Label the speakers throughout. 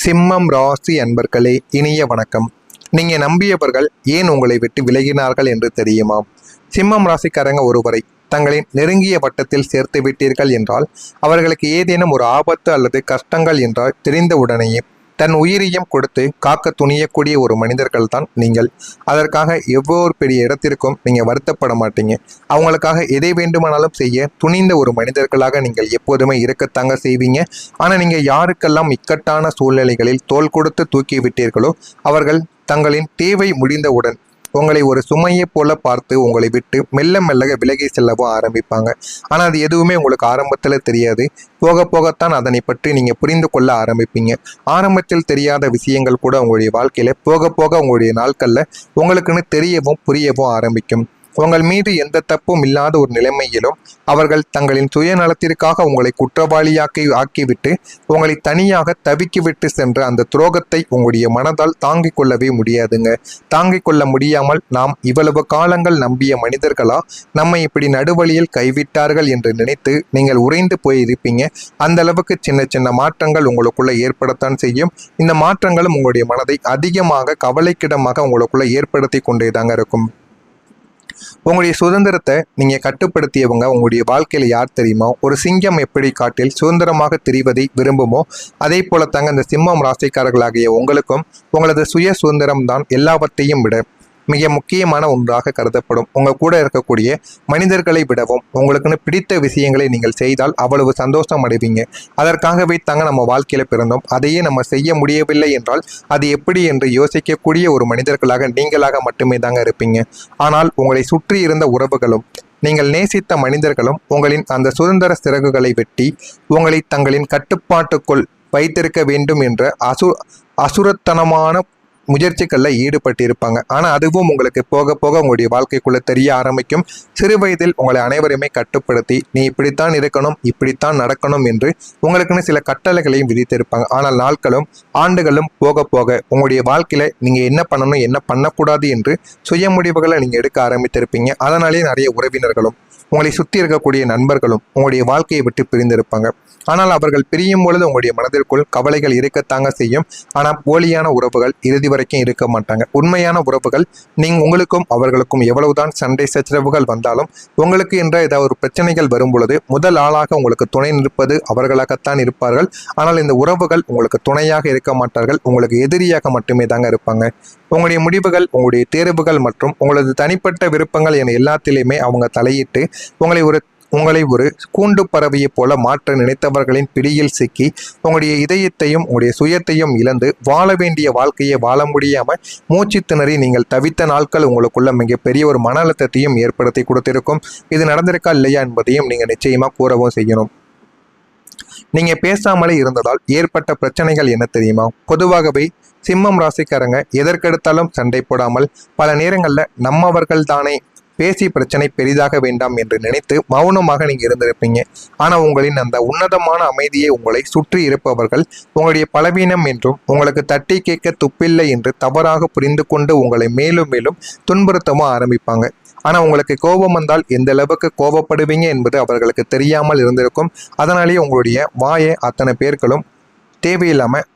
Speaker 1: சிம்மம் ராசி அன்பர்களே, இனிய வணக்கம். நீங்க நம்பியவர்கள் ஏன் உங்களை விட்டு விலகினார்கள் என்று தெரியுமா? சிம்மம் ராசிக்காரங்க ஒருவரை தங்களின் நெருங்கிய வட்டத்தில் சேர்த்து விட்டீர்கள் என்றால், அவர்களுக்கு ஏதேனும் ஒரு ஆபத்து அல்லது கஷ்டங்கள் என்றால் தெரிந்த உடனேயே தன் உயிரையும் கொடுத்து காக்க துணியக்கூடிய ஒரு மனிதர்கள் தான் நீங்கள். அதற்காக எவ்வளோ பெரிய இடத்திற்கும் நீங்கள் வருத்தப்பட மாட்டீங்க. அவங்களுக்காக எதை வேண்டுமானாலும் செய்ய துணிந்த ஒரு மனிதர்களாக நீங்கள் எப்போதுமே இருக்கத்தாங்க செய்வீங்க. ஆனால் நீங்கள் யாருக்கெல்லாம் இக்கட்டான சூழ்நிலைகளில் தோள் கொடுத்து தூக்கி விட்டீர்களோ, அவர்கள் தங்களின் தேவை முடிந்தவுடன் உங்களை ஒரு சுமையை போல பார்த்து உங்களை விட்டு மெல்ல மெல்ல விலகி செல்லவும் ஆரம்பிப்பாங்க. ஆனால் அது எதுவுமே உங்களுக்கு ஆரம்பத்தில் தெரியாது. போக போகத்தான் அதனை பற்றி நீங்கள் புரிந்து கொள்ள ஆரம்பிப்பீங்க. ஆரம்பத்தில் தெரியாத விஷயங்கள் கூட உங்களுடைய வாழ்க்கையில் போக போக உங்களுடைய நாட்களில் உங்களுக்குன்னு தெரியவும் புரியவும் ஆரம்பிக்கும். உங்கள் மீது எந்த தப்பும் இல்லாத ஒரு நிலைமையிலும் அவர்கள் தங்களின் சுயநலத்திற்காக உங்களை ஆக்கிவிட்டு உங்களை தனியாக தவிக்கிவிட்டு சென்ற அந்த துரோகத்தை உங்களுடைய மனதால் தாங்கிக் கொள்ளவே முடியாதுங்க. தாங்கிக் கொள்ள முடியாமல் நாம் இவ்வளவு காலங்கள் நம்பிய மனிதர்களா நம்மை இப்படி நடுவழியில் கைவிட்டார்கள் என்று நினைத்து நீங்கள் உறைந்து போயிருப்பீங்க. அந்த அளவுக்கு சின்ன சின்ன மாற்றங்கள் உங்களுக்குள்ள ஏற்படத்தான் செய்யும். இந்த மாற்றங்களும் உங்களுடைய மனதை அதிகமாக கவலைக்கிடமாக உங்களுக்குள்ள ஏற்படுத்தி கொண்டேதாங்க இருக்கும். உங்களுடைய சுதந்திரத்தை நீங்க கட்டுப்படுத்தியவங்க உங்களுடைய வாழ்க்கையில யார் தெரியுமா? ஒரு சிங்கம் எப்படி காட்டில் சுதந்திரமாக திரிவதை விரும்புமோ, அதே போல தாங்க இந்த சிம்மம் ராசிக்காரர்களாகிய உங்களுக்கும் உங்களது சுய சுதந்திரம் தான் எல்லாவற்றையும் விட மிக முக்கியமான ஒன்றாக கருதப்படும். உங்கள் கூட இருக்கக்கூடிய மனிதர்களை விடவும் உங்களுக்குன்னு பிடித்த விஷயங்களை நீங்கள் செய்தால் அவ்வளவு சந்தோஷம் அடைவீங்க. அதற்காகவே தாங்க நம்ம வாழ்க்கையில பிறந்தோம். அதையே நம்ம செய்ய முடியவில்லை என்றால் அது எப்படி என்று யோசிக்கக்கூடிய ஒரு மனிதர்களாக நீங்களாக மட்டுமே தாங்க இருப்பீங்க. ஆனால் உங்களை சுற்றி இருந்த உறவுகளும் நீங்கள் நேசித்த மனிதர்களும் உங்களின் அந்த சுதந்திர சிறகுகளை வெட்டி உங்களை தங்களின் கட்டுப்பாட்டுக்குள் வைத்திருக்க வேண்டும் என்ற அசுரத்தனமான முயற்சிகளில் ஈடுபட்டிருப்பாங்க. ஆனால் அதுவும் உங்களுக்கு போக போக உங்களுடைய வாழ்க்கைக்குள்ளே தெரிய ஆரம்பிக்கும். சிறு வயதில் உங்களை அனைவருமே கட்டுப்படுத்தி நீ இப்படித்தான் இருக்கணும், இப்படித்தான் நடக்கணும் என்று உங்களுக்குன்னு சில கட்டளைகளையும் விதித்திருப்பாங்க. ஆனால் நாட்களும் ஆண்டுகளும் போக போக உங்களுடைய வாழ்க்கையில் நீங்கள் என்ன பண்ணணும் என்ன பண்ணக்கூடாது என்று சுய முடிவுகளை நீங்கள் எடுக்க ஆரம்பித்திருப்பீங்க. அதனாலே நிறைய உறவினர்களும் உங்களை சுற்றி இருக்கக்கூடிய நண்பர்களும் உங்களுடைய வாழ்க்கையை விட்டு பிரிந்திருப்பாங்க. ஆனால் அவர்கள் பிரியும் பொழுது உங்களுடைய மனதிற்குள் கவலைகள் இருக்கத்தாங்க செய்யும். ஆனால் போலியான உறவுகள் இறுதி வரைக்கும் இருக்க மாட்டாங்க. உண்மையான உறவுகள் உங்களுக்கும் அவர்களுக்கும் எவ்வளவுதான் சண்டை சச்சரவுகள் வந்தாலும் உங்களுக்கு என்ற ஏதாவது ஒரு பிரச்சனைகள் வரும் பொழுது முதல் ஆளாக உங்களுக்கு துணை நிற்பது அவர்களாகத்தான் இருப்பார்கள். ஆனால் இந்த உறவுகள் உங்களுக்கு துணையாக இருக்க மாட்டார்கள், உங்களுக்கு எதிரியாக மட்டுமே தாங்க இருப்பாங்க. உங்களுடைய முடிவுகள், உங்களுடைய தேர்வுகள் மற்றும் உங்களது தனிப்பட்ட விருப்பங்கள் என எல்லாத்திலையுமே அவங்க தலையிட்டு உங்களை ஒரு கூண்டு பறவையை போல மாற்ற நினைத்தவர்களின் பிடியில் சிக்கி உங்களுடைய இதயத்தையும் உங்களுடைய சுயத்தையும் இழந்து வாழ வேண்டிய வாழ்க்கையை வாழ முடியாமல் மூச்சு திணறி நீங்கள் தவித்த நாட்கள் உங்களுக்குள்ள மிகப்பெரிய ஒரு மன அழுத்தத்தையும் ஏற்படுத்தி கொடுத்திருக்கும். இது நடந்திருக்கா இல்லையா என்பதையும் நீங்கள் நிச்சயமாக கூறவும் செய்யணும். நீங்க பேசாமலே இருந்ததால் ஏற்பட்ட பிரச்சனைகள் என்ன தெரியுமா? பொதுவாகவே சிம்மம் ராசிக்காரங்க எதற்கெடுத்தாலும் சண்டை போடாமல் பல நேரங்களில் நம்மவர்கள் தானே பேசி பிரச்சனை பெரிதாக வேண்டாம் என்று நினைத்து மௌனமாக நீங்க இருந்திருப்பீங்க. ஆனா உங்களின் அந்த உன்னதமான அமைதியை உங்களை சுற்றி இருப்பவர்கள் உங்களுடைய பலவீனம் என்றும் உங்களுக்கு தட்டி கேட்க துப்பில்லை என்று தவறாக புரிந்து கொண்டு உங்களை மேலும் மேலும் துன்புறுத்தவும் ஆரம்பிப்பாங்க. ஆனா உங்களுக்கு கோபம் வந்தால் எந்த அளவுக்கு கோபப்படுவீங்க என்பது அவர்களுக்கு தெரியாமல் இருந்திருக்கும். அதனாலேயே உங்களுடைய வாயை அத்தனை பேர்களும் தேவையில்லாம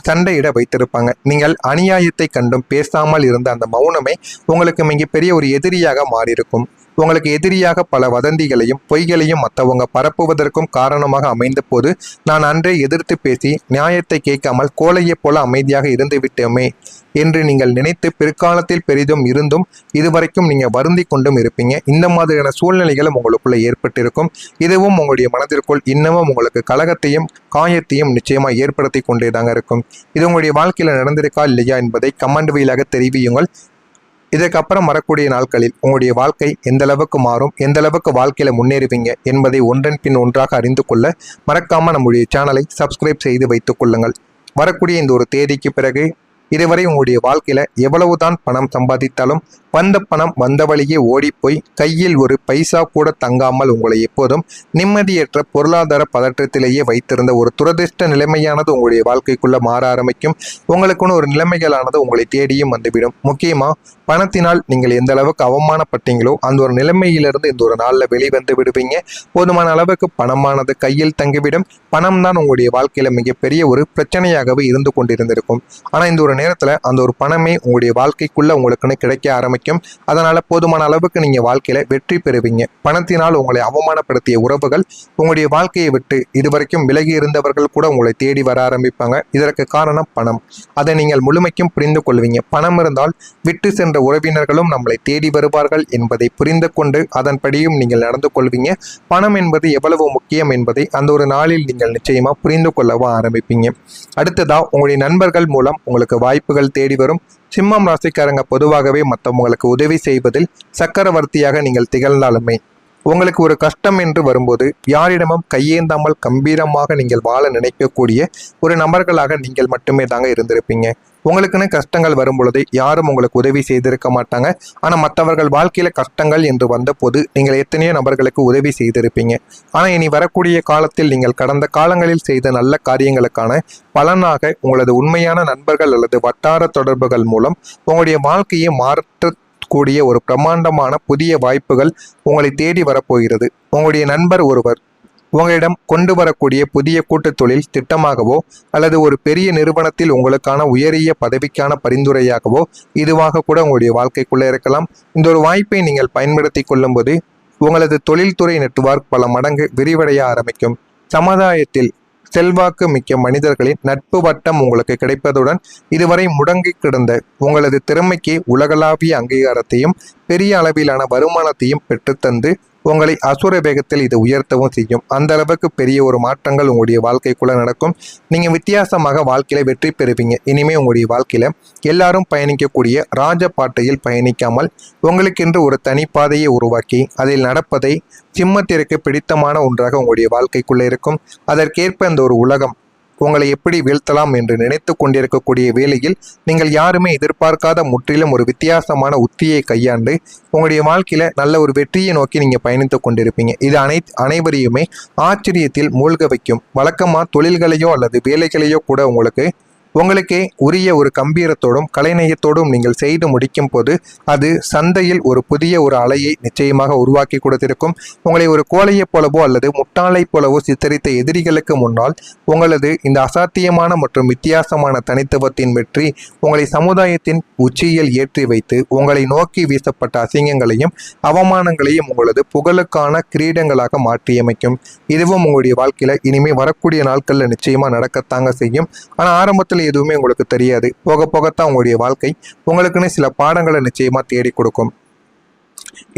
Speaker 1: சண்டையிட வைத்திருப்பாங்க. நீங்கள் அநியாயத்தை கண்டும் பேசாமல் இருந்த அந்த மௌனமே உங்களுக்கு மிகப்பெரிய ஒரு எதிரியாக மாறியிருக்கும். உங்களுக்கு எதிரியாக பல வதந்திகளையும் பொய்களையும் மற்றவங்க பரப்புவதற்கும் காரணமாக அமைந்த போது நான் அன்றே எதிர்த்து பேசி நியாயத்தை கேட்காமல் கோழையை போல அமைதியாக இருந்து விட்டோமே என்று நீங்கள் நினைத்து பிற்காலத்தில் பெரிதும் இருந்தும் இதுவரைக்கும் நீங்கள் வருந்தி கொண்டும் இருப்பீங்க. இந்த மாதிரியான சூழ்நிலைகளும் உங்களுக்குள்ள ஏற்பட்டிருக்கும். இதுவும் உங்களுடைய மனதிற்குள் இன்னமும் உங்களுக்கு கலகத்தையும் காயத்தையும் நிச்சயமாக ஏற்படுத்தி கொண்டே தாங்க இருக்கும். இது உங்களுடைய வாழ்க்கையில் நடந்திருக்கா இல்லையா என்பதை கமெண்ட் வழியாக தெரிவியுங்கள். இதற்கப்புறம் வரக்கூடிய நாட்களில் உங்களுடைய வாழ்க்கை எந்த அளவுக்கு மாறும், எந்த அளவுக்கு வாழ்க்கையில முன்னேறுவீங்க என்பதை ஒன்றன் பின் ஒன்றாக அறிந்து கொள்ள மறக்காம நம்முடைய சேனலை சப்ஸ்கிரைப் செய்து வைத்துக் கொள்ளுங்கள். வரக்கூடிய இந்த ஒரு தேதிக்கு பிறகு இதுவரை உங்களுடைய வாழ்க்கையில எவ்வளவுதான் பணம் சம்பாதித்தாலும் வந்த பணம் வந்த வழியே ஓடிப்போய் கையில் ஒரு பைசா கூட தங்காமல் உங்களை எப்போதும் நிம்மதியற்ற பொருளாதார பதற்றத்திலேயே வைத்திருந்த ஒரு துரதிர்ஷ்ட நிலைமையானது உங்களுடைய வாழ்க்கைக்குள்ள மாற ஆரம்பிக்கும். உங்களுக்குன்னு ஒரு நிலைமைகளானது உங்களை தேடியும் வந்துவிடும். முக்கியமா பணத்தினால் நீங்கள் எந்த அளவுக்கு அவமானப்பட்டீங்களோ அந்த ஒரு நிலைமையிலிருந்து இந்த ஒரு நாளில் வெளிவந்து விடுவீங்க. போதுமான அளவுக்கு பணமானது கையில் தங்கிவிடும். பணம் தான் உங்களுடைய வாழ்க்கையில மிகப்பெரிய ஒரு பிரச்சனையாகவே இருந்து கொண்டிருந்திருக்கும். ஆனா இந்த ஒரு நேரத்துல அந்த ஒரு பணமே உங்களுடைய வாழ்க்கைக்குள்ள உங்களுக்குன்னு கிடைக்க ஆரம்பிக்கும். அதனால போதுமான அளவுக்கு நீங்க வாழ்க்கையில வெற்றி பெறுவீங்க. பணத்தினால் உங்களை அவமானப்படுத்திய உறவுகள் உங்களுடைய வாழ்க்கையை விட்டு இதுவரைக்கும் விலகி இருந்தவர்கள் கூட உங்களை தேடி வர ஆரம்பிப்பாங்க. இதற்கு காரணம் பணம். அதை நீங்கள் முழுமைக்கும் புரிந்து கொள்வீங்க. பணம் இருந்தால் விட்டு சென்ற உறவினர்களும் நம்மளை தேடி வருவார்கள் என்பதை புரிந்து கொண்டு அதன்படியும் நீங்கள் நடந்து கொள்வீங்க. பணம் என்பது எவ்வளவு முக்கியம் என்பதை அந்த ஒரு நாளில் நீங்கள் நிச்சயமா புரிந்து கொள்ளவும் ஆரம்பிப்பீங்க. அடுத்ததா உங்களுடைய நண்பர்கள் மூலம் உங்களுக்கு வாய்ப்புகள் தேடி வரும். சிம்மம் ராசிக்காரங்க பொதுவாகவே மற்றவங்களுக்கு உதவி செய்வதில் சக்கரவர்த்தியாக நீங்கள் திகழ்ந்தாலுமே உங்களுக்கு ஒரு கஷ்டம் என்று வரும்போது யாரிடமும் கையேந்தாமல் கம்பீரமாக நீங்கள் வாழ நினைக்கக்கூடிய ஒரு நபர்களாக நீங்கள் மட்டுமே தாங்க இருந்திருப்பீங்க. உங்களுக்குன்னு கஷ்டங்கள் வரும் பொழுது யாரும் உங்களுக்கு உதவி செய்திருக்க மாட்டாங்க. ஆனால் மற்றவர்கள் வாழ்க்கையில கஷ்டங்கள் என்று வந்தபோது நீங்கள் எத்தனையோ நபர்களுக்கு உதவி செய்திருப்பீங்க. ஆனால் இனி வரக்கூடிய காலத்தில் நீங்கள் கடந்த காலங்களில் செய்த நல்ல காரியங்களுக்கான பலனாக உங்களது உண்மையான நண்பர்கள் அல்லது வட்டார தொடர்புகள் மூலம் உங்களுடைய வாழ்க்கையை மாற்ற கூடிய ஒரு பிரம்மாண்டமான புதிய வாய்ப்புகள் உங்களை தேடி வரப்போகிறது. உங்களுடைய நண்பர் ஒருவர் உங்களிடம் கொண்டு வரக்கூடிய புதிய கூட்டு தொழில் திட்டமாகவோ அல்லது ஒரு பெரிய நிறுவனத்தில் உங்களுக்கான உயரிய பதவிக்கான பரிந்துரையாகவோ இதுவாக கூட உங்களுடைய வாழ்க்கைக்குள்ளே இருக்கலாம். இந்த ஒரு வாய்ப்பை நீங்கள் பயன்படுத்தி கொள்ளும்போது உங்களது தொழில்துறை நெட்வொர்க் பல மடங்கு விரிவடைய ஆரம்பிக்கும். சமுதாயத்தில் செல்வாக்கு மிக்க மனிதர்களின் நட்பு வட்டம் உங்களுக்கு கிடைப்பதுடன் இதுவரை முடங்கி கிடந்த உங்களது திறமைக்கு உலகளாவிய அங்கீகாரத்தையும் பெரிய அளவிலான வருமானத்தையும் பெற்றுத்தந்து உங்களை அசுர வேகத்தில் இது உயர்த்தவும் செய்யும். அந்த அளவுக்கு பெரிய ஒரு மாற்றங்கள் உங்களுடைய வாழ்க்கைக்குள்ள நடக்கும். நீங்க வித்தியாசமாக வாழ்க்கையில வெற்றி பெறுவீங்க. இனிமே உங்களுடைய வாழ்க்கையில எல்லாரும் பயணிக்கக்கூடிய ராஜபாட்டையில் பயணிக்காமல் உங்களுக்கென்று ஒரு தனிப்பாதையை உருவாக்கி அதில் நடப்பதை சிம்மத்திற்கு பிடித்தமான ஒன்றாக உங்களுடைய வாழ்க்கைக்குள்ள இருக்கும். அதற்கேற்ப அந்த ஒரு உலகம் உங்களை எப்படி வீழ்த்தலாம் என்று நினைத்து கொண்டிருக்கக்கூடிய வேளையில் நீங்கள் யாருமே எதிர்பார்க்காத முற்றிலும் ஒரு வித்தியாசமான உத்தியை கையாண்டு உங்களுடைய வாழ்க்கையில நல்ல ஒரு வெற்றியை நோக்கி நீங்க பயணித்து கொண்டிருப்பீங்க. இது அனைவரையுமே ஆச்சரியத்தில் மூழ்க வைக்கும். வழக்கமா தொழில்களையோ அல்லது வேலைகளையோ கூட உங்களுக்கே உரிய ஒரு கம்பீரத்தோடும் கலைநயத்தோடும் நீங்கள் செய்து முடிக்கும் போது அது சந்தையில் ஒரு புதிய ஒரு அலையை நிச்சயமாக உருவாக்கி கொடுத்திருக்கும். உங்களை ஒரு கோழையைப் போலவோ அல்லது முட்டாளை போலவோ சித்தரித்த எதிரிகளுக்கு முன்னால் உங்களது இந்த அசாத்தியமான மற்றும் வித்தியாசமான தனித்துவத்தின் வெற்றி உங்களை சமுதாயத்தின் உச்சியில் ஏற்றி வைத்து உங்களை நோக்கி வீசப்பட்ட அசிங்கங்களையும் அவமானங்களையும் உங்களது புகழுக்கான கிரீடங்களாக மாற்றியமைக்கும். இதுவும் உங்களுடைய வாழ்க்கையில இனிமே வரக்கூடிய நாட்கள்ல நிச்சயமா நடக்கத்தாங்க செய்யும். ஆனா ஆரம்பத்தில் எதுவுமே உங்களுக்கு தெரியாது. போக போகத்தான் உங்களுடைய வாழ்க்கை உங்களுக்குன்னு சில பாடங்களை நிச்சயமா தேடி கொடுக்கும்.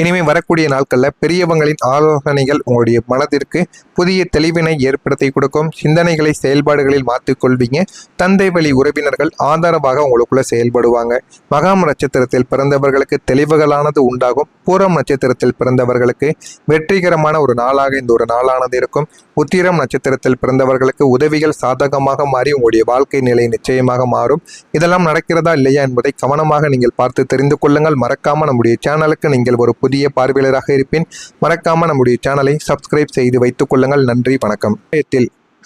Speaker 1: இனிமே வரக்கூடிய நாட்களில் பெரியவங்களின் ஆலோசனைகள் உங்களுடைய மனதிற்கு புதிய தெளிவினை ஏற்படுத்தி கொடுக்கும். சிந்தனைகளை செயல்பாடுகளில் மாற்றிக்கொள்வீங்க. தந்தை வழி உறவினர்கள் ஆதரவாக உங்களுக்குள்ள செயல்படுவாங்க. மகாம் நட்சத்திரத்தில் பிறந்தவர்களுக்கு தெளிவுகளானது உண்டாகும். பூரம் நட்சத்திரத்தில் பிறந்தவர்களுக்கு வெற்றிகரமான ஒரு நாளாக இந்த ஒரு நாளானது இருக்கும். உத்திரம் நட்சத்திரத்தில் பிறந்தவர்களுக்கு உதவிகள் சாதகமாக மாறி உங்களுடைய வாழ்க்கை நிலை நிச்சயமாக மாறும். இதெல்லாம் நடக்கிறதா இல்லையா என்பதை கவனமாக நீங்கள் பார்த்து தெரிந்து கொள்ளுங்கள். மறக்காம நம்முடைய சேனலுக்கு நீங்கள் ஒரு புதிய பார்வையாளராக இருப்பேன். மறக்காம நம்முடைய சேனலை சப்ஸ்கிரைப் செய்து வைத்துக் கொள்ளுங்கள். நன்றி, வணக்கம்.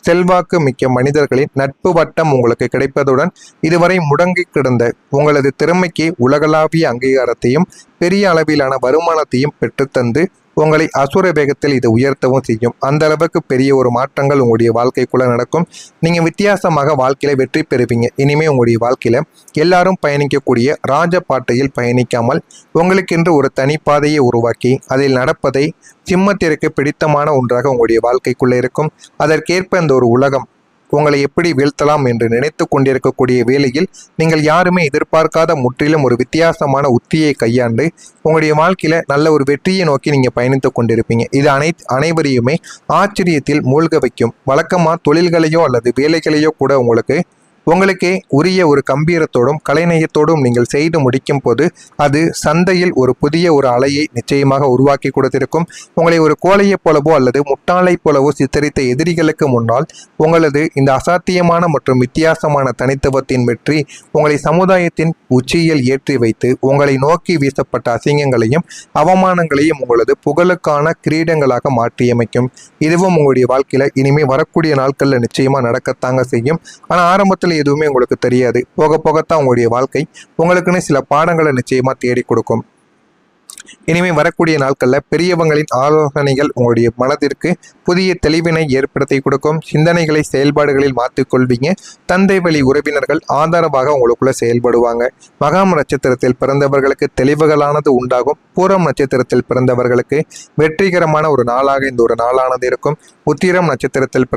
Speaker 1: செல்வாக்கு மிக்க மனிதர்களின் நட்பு வட்டம் உங்களுக்கு கிடைப்பதுடன் இதுவரை முடங்கி கிடந்த உங்களது திறமைக்கு உலகளாவிய அங்கீகாரத்தையும் பெரிய அளவிலான வருமானத்தையும் பெற்றுத்தந்து உங்களை அசுர வேகத்தில் இது உயர்த்தவும் செய்யும். அந்த அளவுக்கு பெரிய ஒரு மாற்றங்கள் உங்களுடைய வாழ்க்கைக்குள்ள நடக்கும். நீங்க வித்தியாசமாக வாழ்க்கையில வெற்றி பெறுவீங்க. இனிமே உங்களுடைய வாழ்க்கையில எல்லாரும் பயணிக்கக்கூடிய ராஜபாட்டையில் பயணிக்காமல் உங்களுக்கென்று ஒரு தனிப்பாதையை உருவாக்கி அதில் நடப்பதை சிம்மத்திற்கு பிடித்தமான ஒன்றாக உங்களுடைய வாழ்க்கைக்குள்ள இருக்கும். அதற்கேற்ப அந்த ஒரு உலகம் உங்களை எப்படி வீழ்த்தலாம் என்று நினைத்து கொண்டிருக்கக்கூடிய வேளையில் நீங்கள் யாருமே எதிர்பார்க்காத முற்றிலும் ஒரு வித்தியாசமான உத்தியை கையாண்டு உங்களுடைய வாழ்க்கையில நல்ல ஒரு வெற்றியை நோக்கி நீங்க பயணித்து கொண்டிருப்பீங்க. இது அனைவரையுமே ஆச்சரியத்தில் மூழ்க வைக்கும். வழக்கமா தொழில்களையோ அல்லது வேலைகளையோ கூட உங்களுக்கே உரிய ஒரு கம்பீரத்தோடும் கலைநயத்தோடும் நீங்கள் செய்து முடிக்கும் போது அது சந்தையில் ஒரு புதிய ஒரு அலையை நிச்சயமாக உருவாக்கி கொடுத்திருக்கும். உங்களை ஒரு கோழையைப் போலவோ அல்லது முட்டாளைப் போலவோ சித்தரித்த எதிரிகளுக்கு முன்னால் உங்களது இந்த அசாத்தியமான மற்றும் வித்தியாசமான தனித்துவத்தின் வெற்றி உங்களை சமுதாயத்தின் உச்சியில் ஏற்றி வைத்து உங்களை நோக்கி வீசப்பட்ட அசிங்கங்களையும் அவமானங்களையும் உங்களது புகழுக்கான கிரீடங்களாக மாற்றியமைக்கும். இதுவும் உங்களுடைய வாழ்க்கையில இனிமே வரக்கூடிய நாட்கள்ல நிச்சயமா நடக்கத்தாங்க செய்யும். ஆனா ஆரம்பத்தில் எதுவுமே உங்களுக்கு தெரியாது. போக போகத்தான் உங்களுடைய வாழ்க்கை உங்களுக்குன்னு சில பாடங்களை நிச்சயமா தேடி கொடுக்கும். இனிமே வரக்கூடிய நாட்கள்ல பெரியவங்களின் ஆலோசனைகள் உங்களுடைய மனதிற்கு புதிய தெளிவினை ஏற்படுத்தி கொடுக்கும். சிந்தனைகளை செயல்பாடுகளில் மாற்றிக்கொள்வீங்க. தந்தை வழி உறவினர்கள் ஆதரவாக உங்களுக்குள்ள செயல்படுவாங்க. மகாம் நட்சத்திரத்தில் பிறந்தவர்களுக்கு தெளிவுகளானது உண்டாகும். பூரம் நட்சத்திரத்தில் பிறந்தவர்களுக்கு வெற்றிகரமான ஒரு நாளாக இந்த ஒரு நாளானது இருக்கும். உத்திரம் நட்சத்திரத்தில்